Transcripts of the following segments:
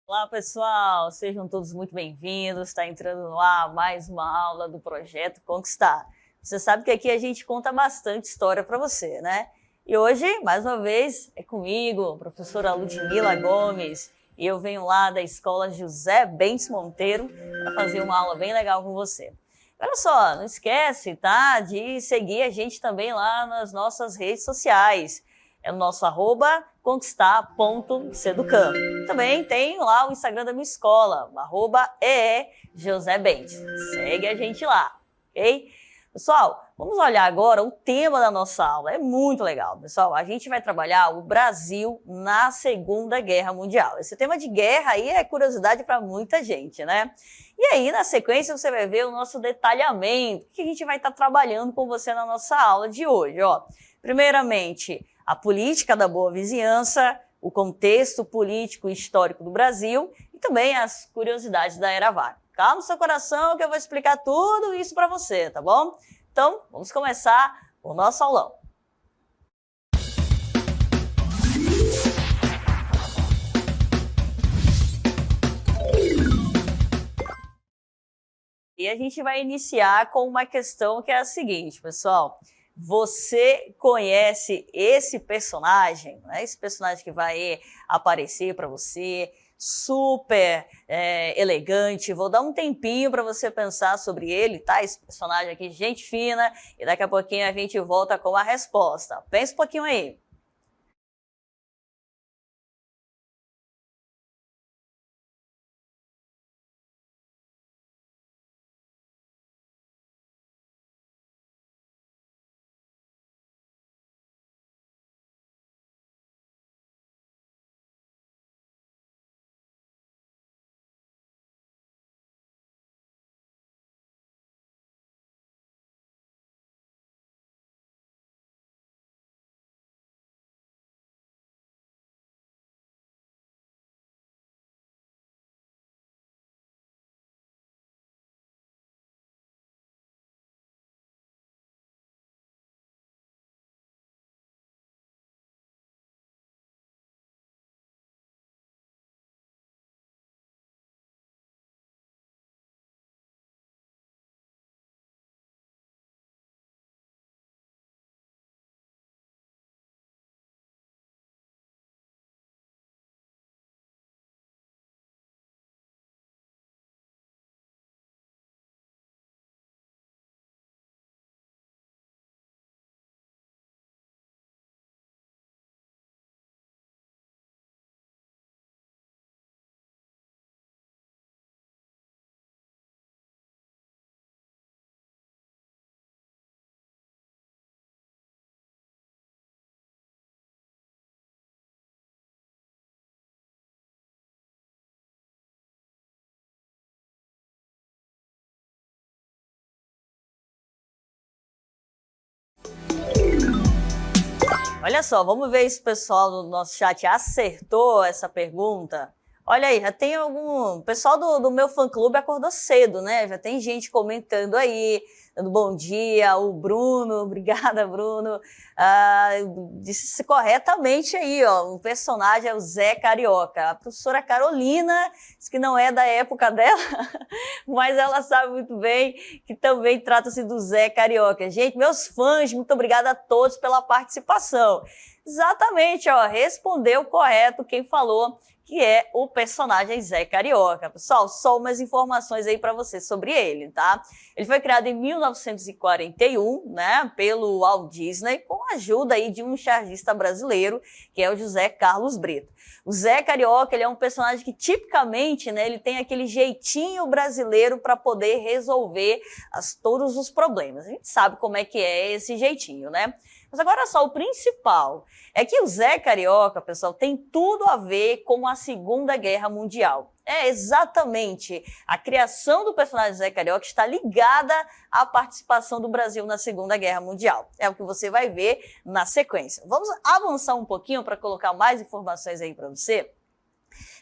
Olá, pessoal! Sejam todos muito bem-vindos. Está entrando no ar mais uma aula do Projeto Conquistar. Você sabe que aqui a gente conta bastante história para você, né? E hoje, mais uma vez, é comigo, a professora Ludmila Gomes, e eu venho lá da Escola José Bentes Monteiro para fazer uma aula bem legal com você. Olha só, não esquece, tá, de seguir a gente também lá nas nossas redes sociais. É o nosso @conquistar.seducam. Também tem lá o Instagram da minha escola, @eejosebentes. Segue a gente lá, ok? Pessoal, vamos olhar agora o tema da nossa aula. É muito legal, pessoal. A gente vai trabalhar o Brasil na Segunda Guerra Mundial. Esse tema de guerra aí é curiosidade para muita gente, né? E aí, na sequência, você vai ver o nosso detalhamento, que a gente vai estar trabalhando com você na nossa aula de hoje, ó. Primeiramente, a política da boa vizinhança, o contexto político e histórico do Brasil e também as curiosidades da Era Vargas. Calma o seu coração que eu vou explicar tudo isso para você, tá bom? Então, vamos começar o nosso aulão. E a gente vai iniciar com uma questão que é a seguinte, pessoal. Você conhece esse personagem, né? Esse personagem que vai aparecer para você, super elegante. Vou dar um tempinho para você pensar sobre ele, tá? Esse personagem aqui, gente fina, e daqui a pouquinho a gente volta com a resposta. Pensa um pouquinho aí. Olha só, vamos ver se o pessoal do nosso chat acertou essa pergunta. Olha aí, já tem algum... O pessoal do meu fã-clube acordou cedo, né? Já tem gente comentando aí, dando bom dia. O Bruno, obrigada, Bruno. Disse corretamente aí, ó. O personagem é o Zé Carioca. A professora Carolina disse que não é da época dela, mas ela sabe muito bem que também trata-se do Zé Carioca. Gente, meus fãs, muito obrigada a todos pela participação. Exatamente, ó, respondeu correto quem falou que é o personagem Zé Carioca. Pessoal, só umas informações aí para você sobre ele, tá? Ele foi criado em 1941, né, pelo Walt Disney, com a ajuda aí de um chargista brasileiro, que é o José Carlos Brito. O Zé Carioca, ele é um personagem que tipicamente, né, ele tem aquele jeitinho brasileiro para poder resolver todos os problemas. A gente sabe como é que é esse jeitinho, né? Mas agora só, o principal é que o Zé Carioca, pessoal, tem tudo a ver com a Segunda Guerra Mundial. É exatamente, a criação do personagem Zé Carioca está ligada à participação do Brasil na Segunda Guerra Mundial. É o que você vai ver na sequência. Vamos avançar um pouquinho para colocar mais informações aí para você?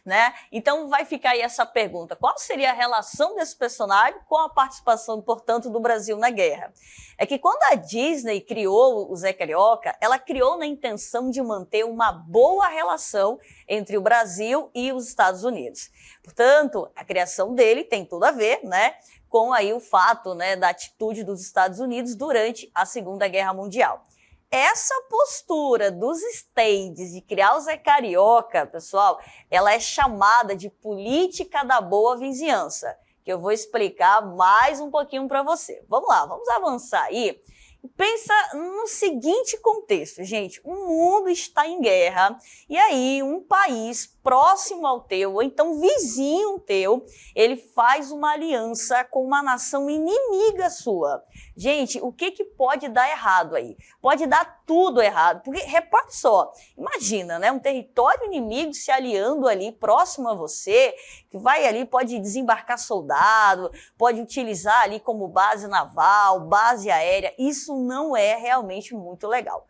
né? Então vai ficar aí essa pergunta: qual seria a relação desse personagem com a participação, portanto, do Brasil na guerra? É que quando a Disney criou o Zé Carioca, ela criou na intenção de manter uma boa relação entre o Brasil e os Estados Unidos. Portanto, a criação dele tem tudo a ver, né, com aí o fato, né, da atitude dos Estados Unidos durante a Segunda Guerra Mundial. Essa postura dos States de criar o Zé Carioca, pessoal, ela é chamada de política da boa vizinhança, que eu vou explicar mais um pouquinho para você. Vamos lá, vamos avançar aí. Pensa no seguinte contexto, gente: o mundo está em guerra e aí um país próximo ao teu, ou então vizinho teu, ele faz uma aliança com uma nação inimiga sua. Gente, o que pode dar errado aí? Pode dar tudo errado, porque repare só, imagina, né, um território inimigo se aliando ali próximo a você, que vai ali, pode desembarcar soldado, pode utilizar ali como base naval, base aérea. Isso não é realmente muito legal.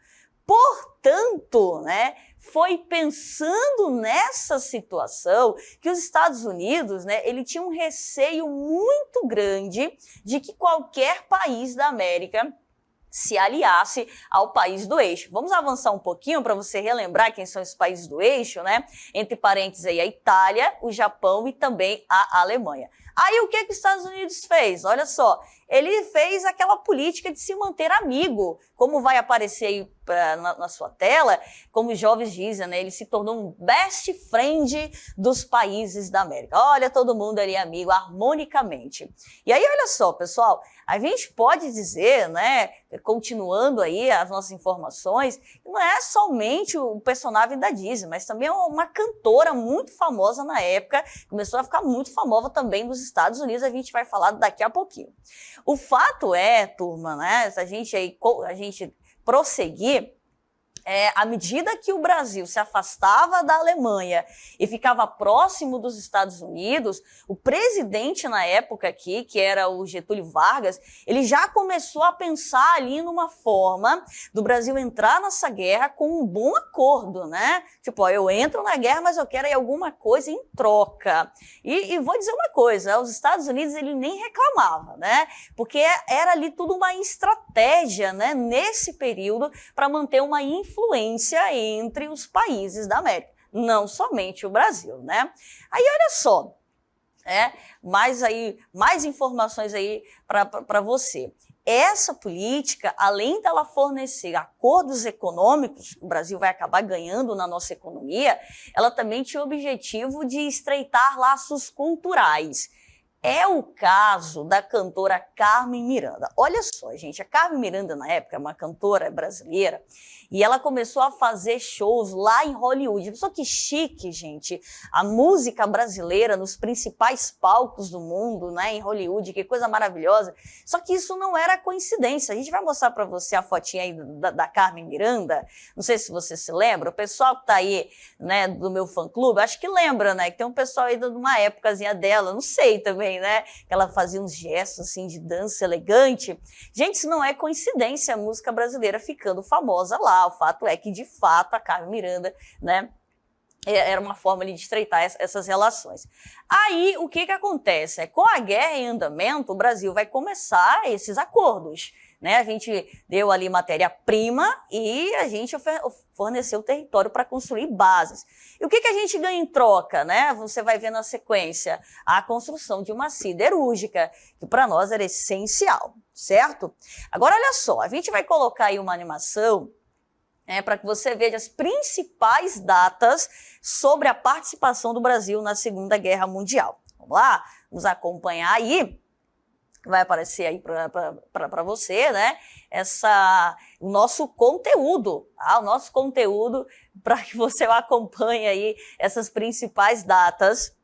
Portanto, né, foi pensando nessa situação que os Estados Unidos, né, ele tinha um receio muito grande de que qualquer país da América se aliasse ao país do eixo. Vamos avançar um pouquinho para você relembrar quem são os países do eixo, né? Entre parênteses aí, a Itália, o Japão e também a Alemanha. Aí o que os Estados Unidos fez? Olha só, ele fez aquela política de se manter amigo, como vai aparecer aí na sua tela, como os jovens dizem, né? Ele se tornou um best friend dos países da América. Olha, todo mundo ali amigo, harmonicamente. E aí, olha só, pessoal, a gente pode dizer, né, continuando aí as nossas informações, que não é somente o personagem da Disney, mas também é uma cantora muito famosa na época, começou a ficar muito famosa também nos Estados Unidos, a gente vai falar daqui a pouquinho. O fato é, turma, né, se a gente prosseguir, à medida que o Brasil se afastava da Alemanha e ficava próximo dos Estados Unidos, o presidente na época aqui, que era o Getúlio Vargas, ele já começou a pensar ali numa forma do Brasil entrar nessa guerra com um bom acordo, né? Tipo, ó, eu entro na guerra, mas eu quero aí alguma coisa em troca. E vou dizer uma coisa, os Estados Unidos, ele nem reclamava, né? Porque era ali tudo uma estratégia, né, nesse período, para manter uma influência entre os países da América, não somente o Brasil, né? Aí olha só, mais informações aí para você. Essa política, além dela fornecer acordos econômicos, o Brasil vai acabar ganhando na nossa economia, ela também tinha o objetivo de estreitar laços culturais. É o caso da cantora Carmen Miranda. Olha só, gente, a Carmen Miranda, na época, é uma cantora brasileira, e ela começou a fazer shows lá em Hollywood. Só que chique, gente, a música brasileira nos principais palcos do mundo, né, em Hollywood, que coisa maravilhosa. Só que isso não era coincidência. A gente vai mostrar para você a fotinha aí da Carmen Miranda, não sei se você se lembra, o pessoal que tá aí, né, do meu fã-clube, acho que lembra, né, que tem um pessoal aí de uma épocazinha dela, não sei também, né? Que ela fazia uns gestos assim de dança elegante. Gente, isso não é coincidência, a música brasileira ficando famosa lá. O fato é que, de fato, a Carmen Miranda, né, era uma forma de estreitar essas relações. Aí, o que acontece? Com a guerra em andamento, o Brasil vai começar esses acordos, né? A gente deu ali matéria-prima e a gente forneceu território para construir bases. E o que a gente ganha em troca, né? Você vai ver na sequência a construção de uma siderúrgica, que para nós era essencial, certo? Agora, olha só, a gente vai colocar aí uma animação para que você veja as principais datas sobre a participação do Brasil na Segunda Guerra Mundial. Vamos lá? Vamos acompanhar aí. Vai aparecer aí para você, né? O nosso conteúdo, o nosso conteúdo para que você acompanhe aí essas principais datas,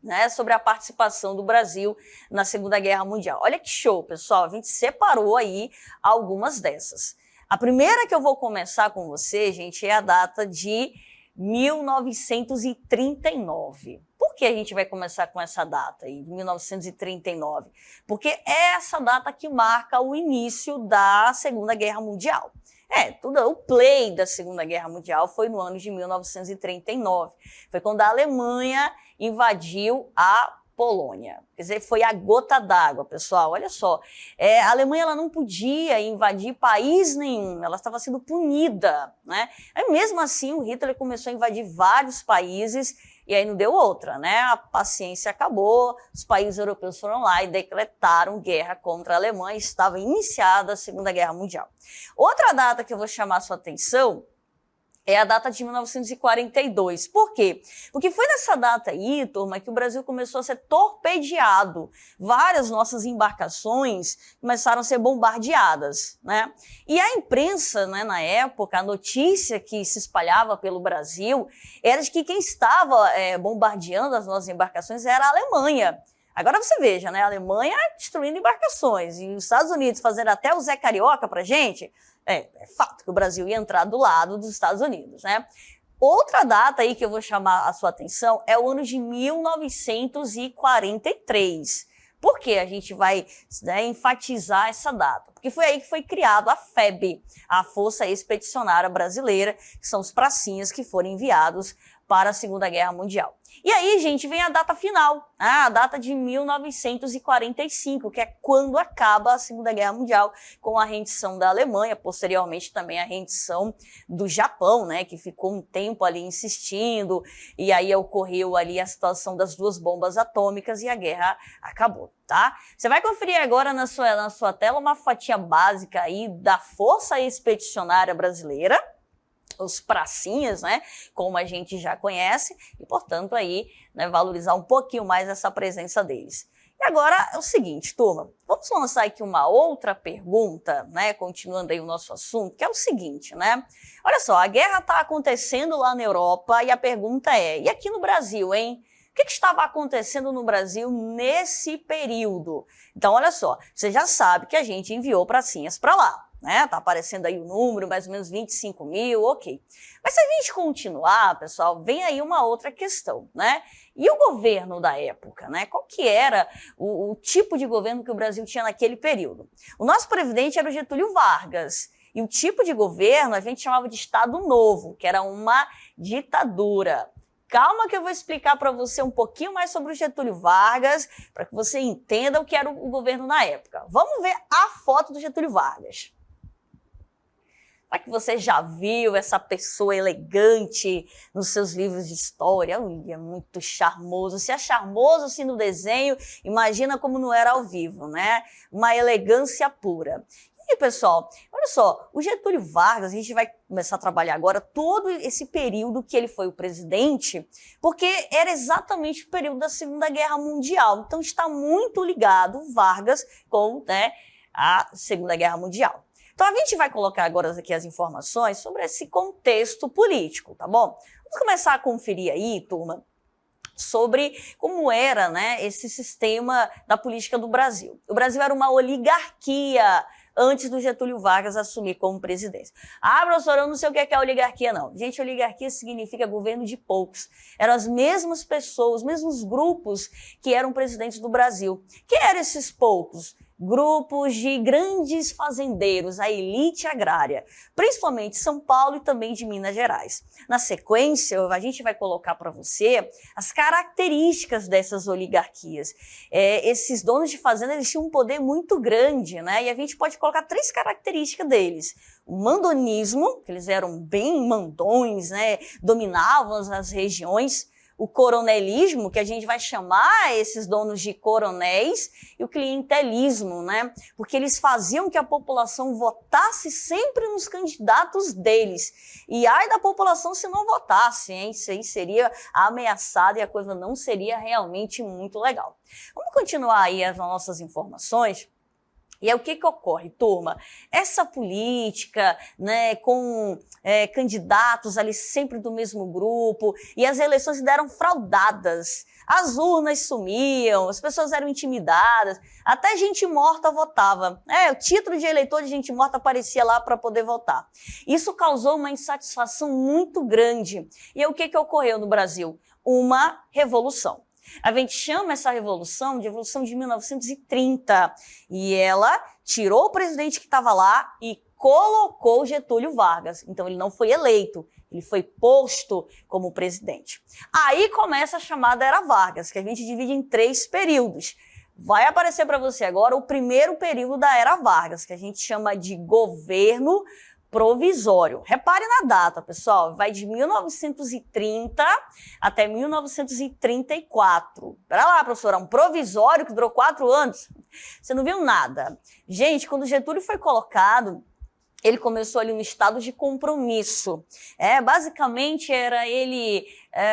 né, sobre a participação do Brasil na Segunda Guerra Mundial. Olha que show, pessoal, a gente separou aí algumas dessas. A primeira que eu vou começar com você, gente, é a data de 1939. Por Por que a gente vai começar com essa data aí, de 1939? Porque é essa data que marca o início da Segunda Guerra Mundial. O play da Segunda Guerra Mundial foi no ano de 1939. Foi quando a Alemanha invadiu a Polônia. Quer dizer, foi a gota d'água, pessoal. Olha só, a Alemanha ela não podia invadir país nenhum, ela estava sendo punida, né? Aí, mesmo assim, o Hitler começou a invadir vários países e aí não deu outra, né? A paciência acabou, os países europeus foram lá e decretaram guerra contra a Alemanha, estava iniciada a Segunda Guerra Mundial. Outra data que eu vou chamar a sua atenção é a data de 1942. Por quê? Porque foi nessa data aí, turma, que o Brasil começou a ser torpedeado. Várias nossas embarcações começaram a ser bombardeadas, né? E a imprensa, né, na época, a notícia que se espalhava pelo Brasil era de que quem estava bombardeando as nossas embarcações era a Alemanha. Agora você veja, né? A Alemanha destruindo embarcações e os Estados Unidos fazendo até o Zé Carioca pra gente. É fato que o Brasil ia entrar do lado dos Estados Unidos, né? Outra data aí que eu vou chamar a sua atenção é o ano de 1943. Por que a gente vai, né, enfatizar essa data? Porque foi aí que foi criado a FEB, a Força Expedicionária Brasileira, que são os pracinhas que foram enviados para a Segunda Guerra Mundial. E aí, gente, vem a data final, a data de 1945, que é quando acaba a Segunda Guerra Mundial, com a rendição da Alemanha, posteriormente também a rendição do Japão, né, que ficou um tempo ali insistindo, e aí ocorreu ali a situação das duas bombas atômicas e a guerra acabou, tá? Você vai conferir agora na sua tela uma fotinha básica aí da Força Expedicionária Brasileira, os pracinhas, né, como a gente já conhece, e, portanto, aí, né, valorizar um pouquinho mais essa presença deles. E agora é o seguinte, turma, vamos lançar aqui uma outra pergunta, né, continuando aí o nosso assunto, que é o seguinte, né, olha só, a guerra está acontecendo lá na Europa e a pergunta é, e aqui no Brasil, hein? O que estava acontecendo no Brasil nesse período? Então, olha só, você já sabe que a gente enviou pracinhas para lá. Né? Tá aparecendo aí o número, mais ou menos 25 mil, ok. Mas se a gente continuar, pessoal, vem aí uma outra questão, né? E o governo da época, né? Qual que era o tipo de governo que o Brasil tinha naquele período? O nosso presidente era o Getúlio Vargas. E o tipo de governo a gente chamava de Estado Novo, que era uma ditadura. Calma que eu vou explicar para você um pouquinho mais sobre o Getúlio Vargas, para que você entenda o que era o governo na época. Vamos ver a foto do Getúlio Vargas. Será que você já viu essa pessoa elegante nos seus livros de história? Ele é muito charmoso. Se é charmoso assim no desenho, imagina como não era ao vivo, né? Uma elegância pura. E, pessoal, olha só, o Getúlio Vargas, a gente vai começar a trabalhar agora todo esse período que ele foi o presidente, porque era exatamente o período da Segunda Guerra Mundial. Então, está muito ligado Vargas com, né, a Segunda Guerra Mundial. Então, a gente vai colocar agora aqui as informações sobre esse contexto político, tá bom? Vamos começar a conferir aí, turma, sobre como era, né, esse sistema da política do Brasil. O Brasil era uma oligarquia antes do Getúlio Vargas assumir como presidente. Ah, professor, eu não sei o que é oligarquia, não. Gente, oligarquia significa governo de poucos. Eram as mesmas pessoas, os mesmos grupos que eram presidentes do Brasil. Quem eram esses poucos? Grupos de grandes fazendeiros, a elite agrária, principalmente São Paulo e também de Minas Gerais. Na sequência, a gente vai colocar para você as características dessas oligarquias. Esses donos de fazenda, eles tinham um poder muito grande, né? E a gente pode colocar 3 características deles. O mandonismo, que eles eram bem mandões, né? Dominavam as regiões. O coronelismo, que a gente vai chamar esses donos de coronéis, e o clientelismo, né? Porque eles faziam que a população votasse sempre nos candidatos deles. E ai da população se não votasse, hein? Isso aí seria ameaçado e a coisa não seria realmente muito legal. Vamos continuar aí as nossas informações. E aí, o que ocorre, turma? Essa política, né, com candidatos ali sempre do mesmo grupo, e as eleições deram fraudadas, as urnas sumiam, as pessoas eram intimidadas, até gente morta votava. O título de eleitor de gente morta aparecia lá para poder votar. Isso causou uma insatisfação muito grande. E aí, o que ocorreu no Brasil? Uma revolução. A gente chama essa revolução de Revolução de 1930 e ela tirou o presidente que estava lá e colocou Getúlio Vargas. Então ele não foi eleito, ele foi posto como presidente. Aí começa a chamada Era Vargas, que a gente divide em 3 períodos. Vai aparecer para você agora o primeiro período da Era Vargas, que a gente chama de governo provisório. Repare na data, pessoal, vai de 1930 até 1934. Pera lá, professora, um provisório que durou 4 anos? Você não viu nada. Gente, quando Getúlio foi colocado, ele começou ali um estado de compromisso. Basicamente era ele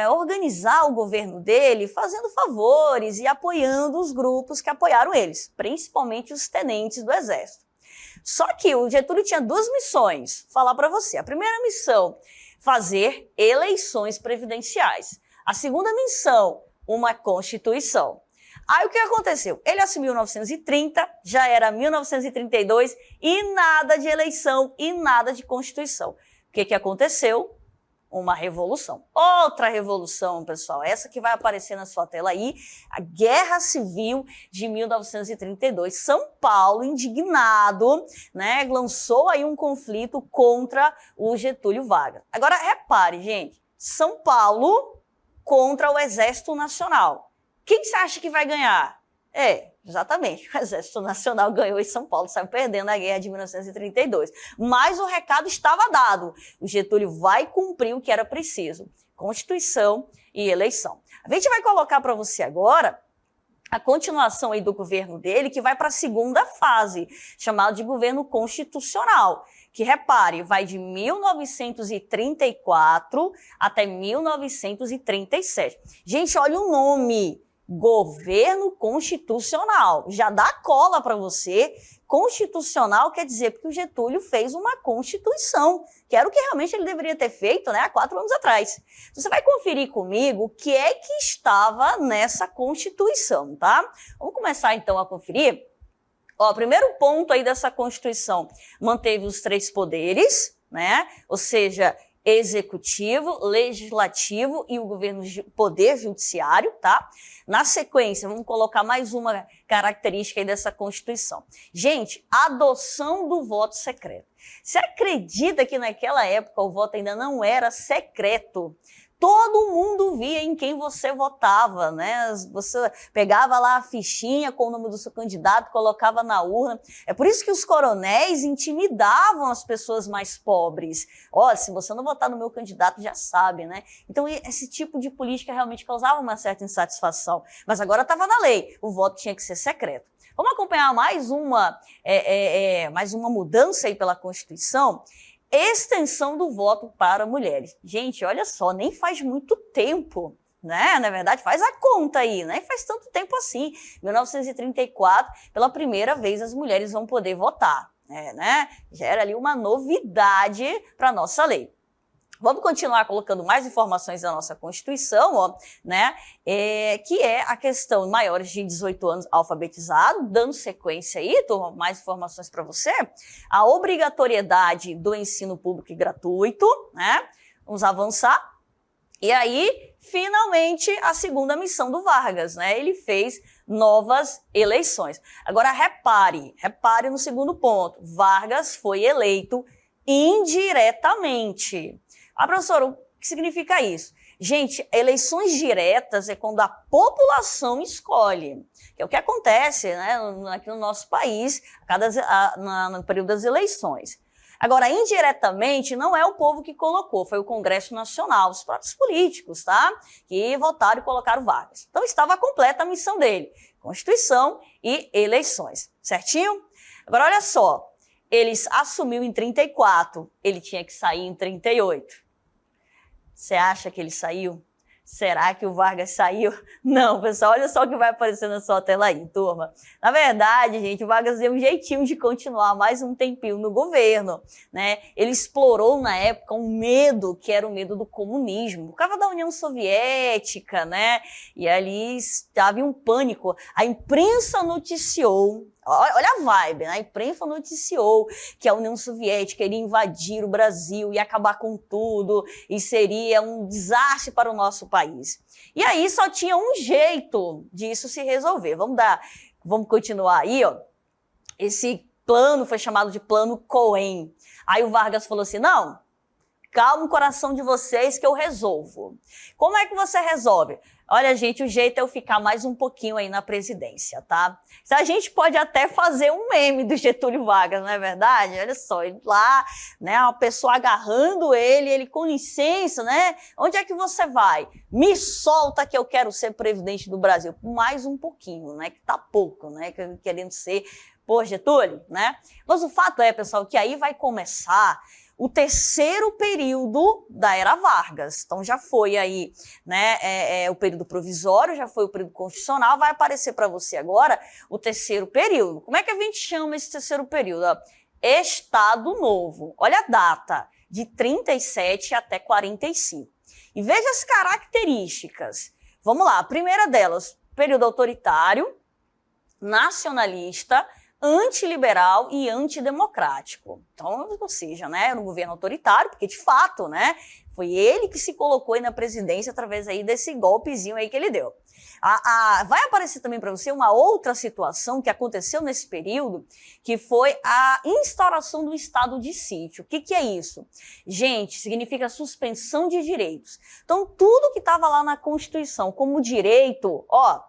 organizar o governo dele, fazendo favores e apoiando os grupos que apoiaram eles, principalmente os tenentes do exército. Só que o Getúlio tinha 2 missões, falar para você. A primeira missão, fazer eleições presidenciais. A segunda missão, uma constituição. Aí o que aconteceu? Ele assumiu em 1930, já era 1932 e nada de eleição e nada de constituição. O que aconteceu? Uma revolução. Outra revolução, pessoal, essa que vai aparecer na sua tela aí, a Guerra Civil de 1932. São Paulo, indignado, né, lançou aí um conflito contra o Getúlio Vargas. Agora, repare, gente, São Paulo contra o Exército Nacional. Quem você acha que vai ganhar? Exatamente, o Exército Nacional ganhou e São Paulo saiu perdendo a guerra de 1932. Mas o recado estava dado. O Getúlio vai cumprir o que era preciso. Constituição e eleição. A gente vai colocar para você agora a continuação aí do governo dele, que vai para a segunda fase, chamada de governo constitucional. Que, repare, vai de 1934 até 1937. Gente, olha o nome. Governo constitucional. Já dá cola para você. Constitucional quer dizer porque o Getúlio fez uma constituição, que era o que realmente ele deveria ter feito, né, há 4 anos atrás. Você vai conferir comigo o que é que estava nessa constituição, tá? Vamos começar então a conferir. Ó, primeiro ponto aí dessa constituição, manteve os 3 poderes, né? Ou seja, executivo, legislativo e o poder judiciário, tá? Na sequência, vamos colocar mais uma característica aí dessa Constituição. Gente, adoção do voto secreto. Você acredita que naquela época o voto ainda não era secreto? Todo mundo via em quem você votava, né? Você pegava lá a fichinha com o nome do seu candidato, colocava na urna. É por isso que os coronéis intimidavam as pessoas mais pobres. Ó, se você não votar no meu candidato, já sabe, né? Então, esse tipo de política realmente causava uma certa insatisfação. Mas agora estava na lei, o voto tinha que ser secreto. Vamos acompanhar mais uma mudança aí pela Constituição? Extensão do voto para mulheres. Gente, olha só, nem faz muito tempo, né? Na verdade, faz a conta aí, né? Faz tanto tempo assim. 1934, pela primeira vez, as mulheres vão poder votar, né? Já era ali uma novidade para a nossa lei. Vamos continuar colocando mais informações da nossa Constituição, ó, né? Que é a questão maiores de 18 anos alfabetizado, dando sequência aí, turma, mais informações para você. A obrigatoriedade do ensino público e gratuito, né? Vamos avançar. E aí, finalmente, a segunda missão do Vargas, né? Ele fez novas eleições. Agora, repare no segundo ponto. Vargas foi eleito indiretamente. Ah, professora, o que significa isso? Gente, eleições diretas é quando a população escolhe, que é o que acontece, né, aqui no nosso país, no período das eleições. Agora, indiretamente, não é o povo que colocou, foi o Congresso Nacional, os próprios políticos, tá? Que votaram e colocaram Vargas. Então, estava completa a missão dele, Constituição e eleições, certinho? Agora, olha só, ele assumiu em 34, ele tinha que sair em 38. Você acha que ele saiu? Será que o Vargas saiu? Não, pessoal, olha só o que vai aparecer na sua tela aí, turma. Na verdade, gente, o Vargas deu um jeitinho de continuar mais um tempinho no governo, né? Ele explorou na época um medo, que era o medo do comunismo, por causa da União Soviética, né? E ali estava um pânico. A imprensa noticiou Olha a vibe, né? A imprensa noticiou que a União Soviética iria invadir o Brasil e acabar com tudo, e seria um desastre para o nosso país. E aí só tinha um jeito disso se resolver. Vamos continuar aí, ó. Esse plano foi chamado de Plano Cohen. Aí o Vargas falou assim, não, calma o coração de vocês que eu resolvo. Como é que você resolve? Olha, gente, o jeito é eu ficar mais um pouquinho aí na presidência, tá? A gente pode até fazer um meme do Getúlio Vargas, não é verdade? Olha só, ele lá, né, uma pessoa agarrando ele com licença, né? Onde é que você vai? Me solta que eu quero ser presidente do Brasil. Mais um pouquinho, né? Que tá pouco, né? Querendo ser, pô, Getúlio, né? Mas o fato é, pessoal, que aí vai começar o terceiro período da era Vargas. Então já foi aí, né, o período provisório, já foi o período constitucional, vai aparecer para você agora o terceiro período. Como é que a gente chama esse terceiro período? Estado Novo. Olha a data, de 37 até 45. E veja as características. Vamos lá, a primeira delas, período autoritário, nacionalista, antiliberal e antidemocrático. Então, ou seja, né, era um governo autoritário, porque de fato, né, foi ele que se colocou aí na presidência através aí desse golpezinho aí que ele deu. Vai aparecer também para você uma outra situação que aconteceu nesse período, que foi a instauração do estado de sítio. O que é isso? Gente, significa suspensão de direitos. Então, tudo que estava lá na Constituição como direito, ó,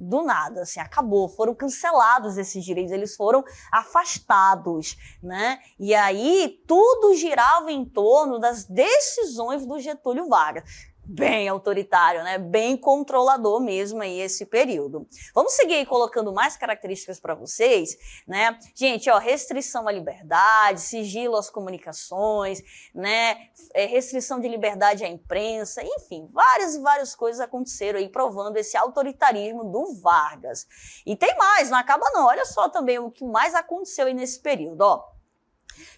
do nada, assim, acabou, foram cancelados esses direitos, eles foram afastados, né? E aí tudo girava em torno das decisões do Getúlio Vargas. Bem autoritário, né? Bem controlador mesmo aí esse período. Vamos seguir aí colocando mais características para vocês, né? Gente, ó, restrição à liberdade, sigilo às comunicações, né? Restrição de liberdade à imprensa, enfim, várias coisas aconteceram aí provando esse autoritarismo do Vargas. E tem mais, não acaba não. Olha só também o que mais aconteceu aí nesse período, ó.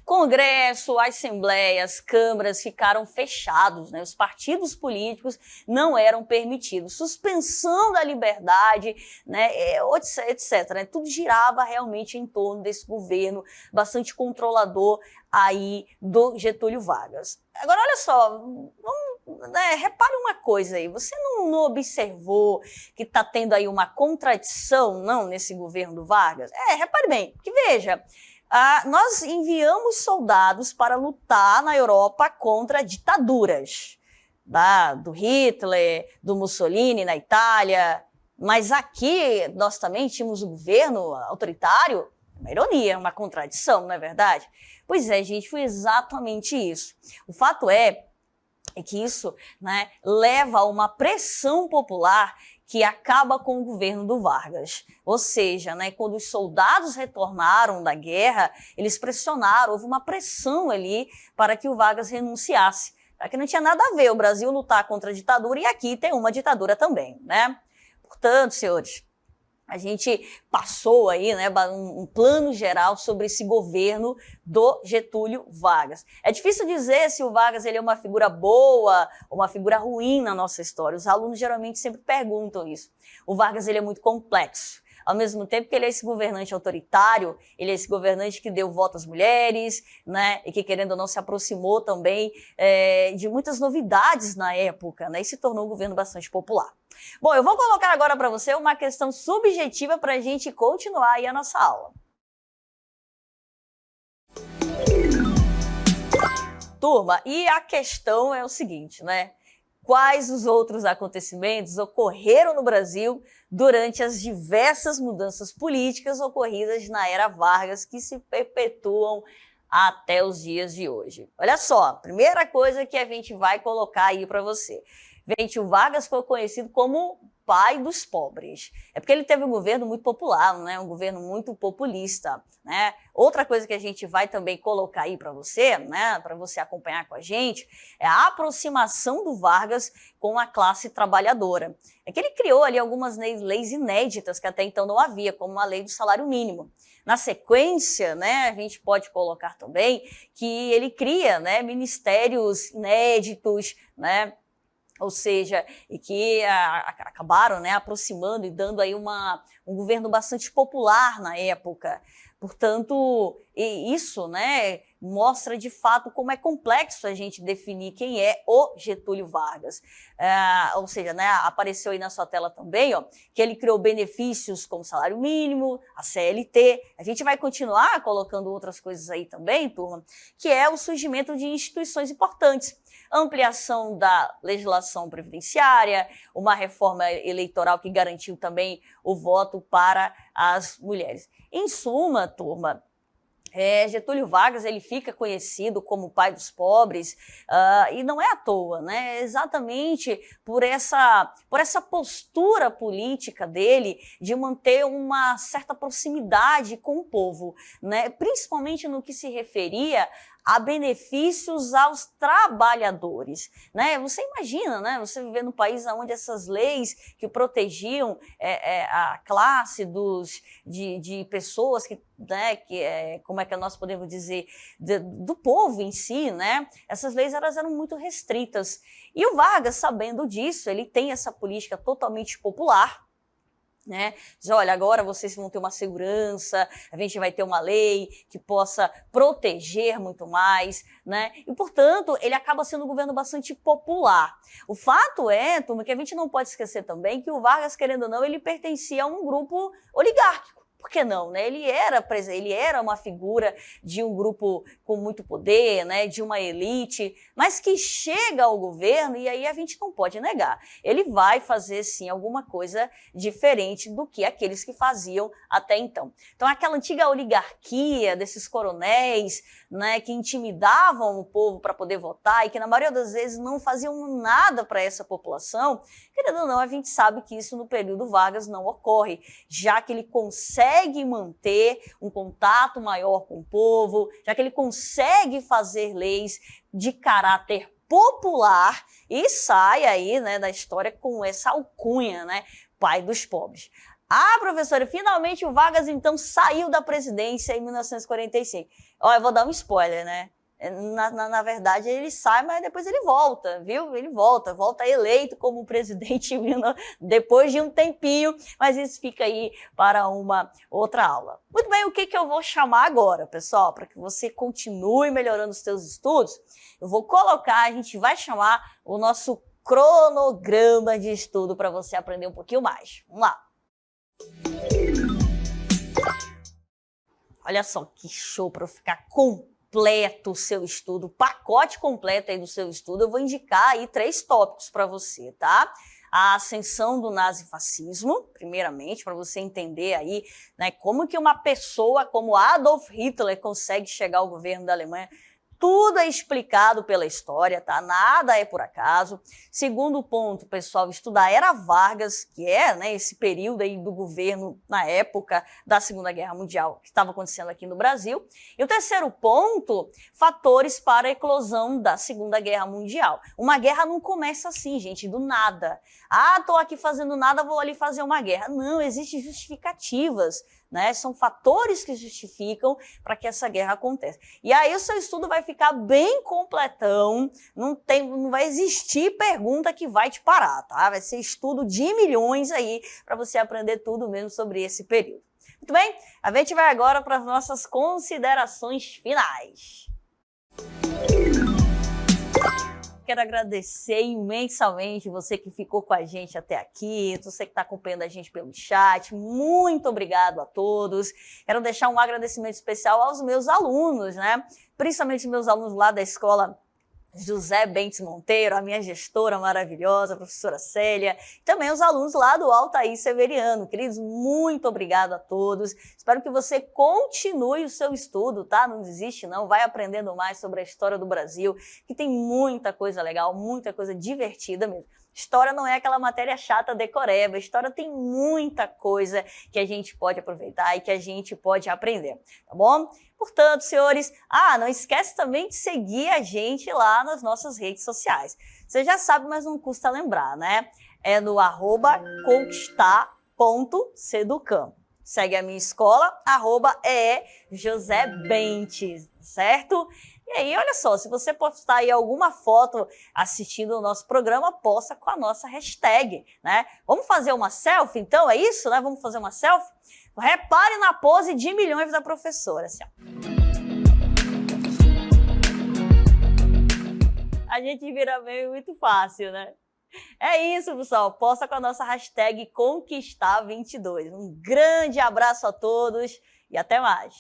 Congresso, assembleias, câmaras ficaram fechados, né? Os partidos políticos não eram permitidos. Suspensão da liberdade, né? Etc. Né? Tudo girava realmente em torno desse governo bastante controlador aí do Getúlio Vargas. Agora, olha só, repare uma coisa aí, você não observou que está tendo aí uma contradição, não, nesse governo do Vargas? Repare bem, que veja, nós enviamos soldados para lutar na Europa contra ditaduras, do Hitler, do Mussolini na Itália, mas aqui nós também tínhamos um governo autoritário, uma ironia, uma contradição, não é verdade? Pois é, gente, foi exatamente isso. O fato é que isso, né, leva a uma pressão popular que acaba com o governo do Vargas. Ou seja, né, quando os soldados retornaram da guerra, eles pressionaram, houve uma pressão ali para que o Vargas renunciasse. Que não tinha nada a ver o Brasil lutar contra a ditadura e aqui tem uma ditadura também, né? Portanto, senhores, a gente passou aí, né, um plano geral sobre esse governo do Getúlio Vargas. É difícil dizer se o Vargas ele é uma figura boa ou uma figura ruim na nossa história. Os alunos geralmente sempre perguntam isso. O Vargas ele é muito complexo. Ao mesmo tempo que ele é esse governante autoritário, ele é esse governante que deu voto às mulheres, né, e que, querendo ou não, se aproximou também de muitas novidades na época, né, e se tornou um governo bastante popular. Bom, eu vou colocar agora para você uma questão subjetiva para a gente continuar aí a nossa aula. Turma, e a questão é o seguinte, né? Quais os outros acontecimentos ocorreram no Brasil durante as diversas mudanças políticas ocorridas na era Vargas que se perpetuam até os dias de hoje? Olha só, primeira coisa que a gente vai colocar aí para você. Gente, o Vargas foi conhecido como pai dos pobres. É porque ele teve um governo muito popular, né? Um governo muito populista, né? Outra coisa que a gente vai também colocar aí para você, né? Para você acompanhar com a gente, é a aproximação do Vargas com a classe trabalhadora. É que ele criou ali algumas leis inéditas que até então não havia, como a lei do salário mínimo. Na sequência, né, a gente pode colocar também que ele cria, né, ministérios inéditos, né, ou seja, e que acabaram, né, aproximando e dando aí um governo bastante popular na época. Portanto, isso, né, mostra de fato como é complexo a gente definir quem é o Getúlio Vargas. Ou seja, né, apareceu aí na sua tela também, ó, que ele criou benefícios como salário mínimo, a CLT. A gente vai continuar colocando outras coisas aí também, turma, que é o surgimento de instituições importantes. Ampliação da legislação previdenciária, uma reforma eleitoral que garantiu também o voto para as mulheres. Em suma, turma, Getúlio Vargas ele fica conhecido como o pai dos pobres e não é à toa, né? É exatamente por essa postura política dele de manter uma certa proximidade com o povo, né? Principalmente no que se referia a benefícios aos trabalhadores, né? Você imagina, né? Você viver num país onde essas leis que protegiam a classe de pessoas que, né, como é que nós podemos dizer, do povo em si, né? Essas leis elas eram muito restritas. E o Vargas, sabendo disso, ele tem essa política totalmente popular, né? Diz, olha, agora vocês vão ter uma segurança, a gente vai ter uma lei que possa proteger muito mais, né? E, portanto, ele acaba sendo um governo bastante popular. O fato é, turma, que a gente não pode esquecer também que o Vargas, querendo ou não, ele pertencia a um grupo oligárquico. Por que não, né? Ele era uma figura de um grupo com muito poder, né? De uma elite, mas que chega ao governo e aí a gente não pode negar. Ele vai fazer, sim, alguma coisa diferente do que aqueles que faziam até então. Então, aquela antiga oligarquia desses coronéis, né? Que intimidavam o povo para poder votar e que, na maioria das vezes, não faziam nada para essa população, querendo ou não, a gente sabe que isso no período Vargas não ocorre, já que ele consegue manter um contato maior com o povo, já que ele consegue fazer leis de caráter popular e sai aí, né, da história com essa alcunha, né, pai dos pobres. Professora, finalmente o Vargas então saiu da presidência em 1945. Ó, eu vou dar um spoiler, né? Na verdade, ele sai, mas depois ele volta, viu? Ele volta eleito como presidente depois de um tempinho, mas isso fica aí para uma outra aula. Muito bem, o que eu vou chamar agora, pessoal? Para que você continue melhorando os seus estudos, eu vou colocar, a gente vai chamar o nosso cronograma de estudo para você aprender um pouquinho mais. Vamos lá. Olha só que show para eu ficar completo o seu estudo, pacote completo aí do seu estudo, eu vou indicar aí 3 tópicos para você, tá? A ascensão do nazifascismo, primeiramente, para você entender aí, né, como que uma pessoa como Adolf Hitler consegue chegar ao governo da Alemanha. Tudo é explicado pela história, tá? Nada é por acaso. Segundo ponto, pessoal, estudar a Era Vargas, que é, né, esse período aí do governo na época da Segunda Guerra Mundial, que estava acontecendo aqui no Brasil. E o terceiro ponto, fatores para a eclosão da Segunda Guerra Mundial. Uma guerra não começa assim, gente, do nada. Tô aqui fazendo nada, vou ali fazer uma guerra. Não, existem justificativas, né? São fatores que justificam para que essa guerra aconteça. E aí o seu estudo vai ficar bem completão, não vai existir pergunta que vai te parar, tá? Vai ser estudo de milhões aí para você aprender tudo mesmo sobre esse período. Muito bem, a gente vai agora para as nossas considerações finais. Quero agradecer imensamente você que ficou com a gente até aqui, você que está acompanhando a gente pelo chat, muito obrigado a todos. Quero deixar um agradecimento especial aos meus alunos, né? Principalmente meus alunos lá da escola José Bentes Monteiro, a minha gestora maravilhosa, a professora Célia, e também os alunos lá do Altair Severiano. Queridos, muito obrigado a todos. Espero que você continue o seu estudo, tá? Não desiste não, vai aprendendo mais sobre a história do Brasil, que tem muita coisa legal, muita coisa divertida mesmo. História não é aquela matéria chata decoreba, história tem muita coisa que a gente pode aproveitar e que a gente pode aprender, tá bom? Portanto, senhores, não esquece também de seguir a gente lá nas nossas redes sociais. Você já sabe, mas não custa lembrar, né? É no @conquistar.seducam. Segue a minha escola, @José Bentes, certo? E aí, olha só, se você postar aí alguma foto assistindo o nosso programa, posta com a nossa hashtag, né? Vamos fazer uma selfie, então? É isso, né? Vamos fazer uma selfie? Repare na pose de milhões da professora, assim, ó. A gente vira meio muito fácil, né? É isso, pessoal. Posta com a nossa hashtag Conquistar22. Um grande abraço a todos e até mais.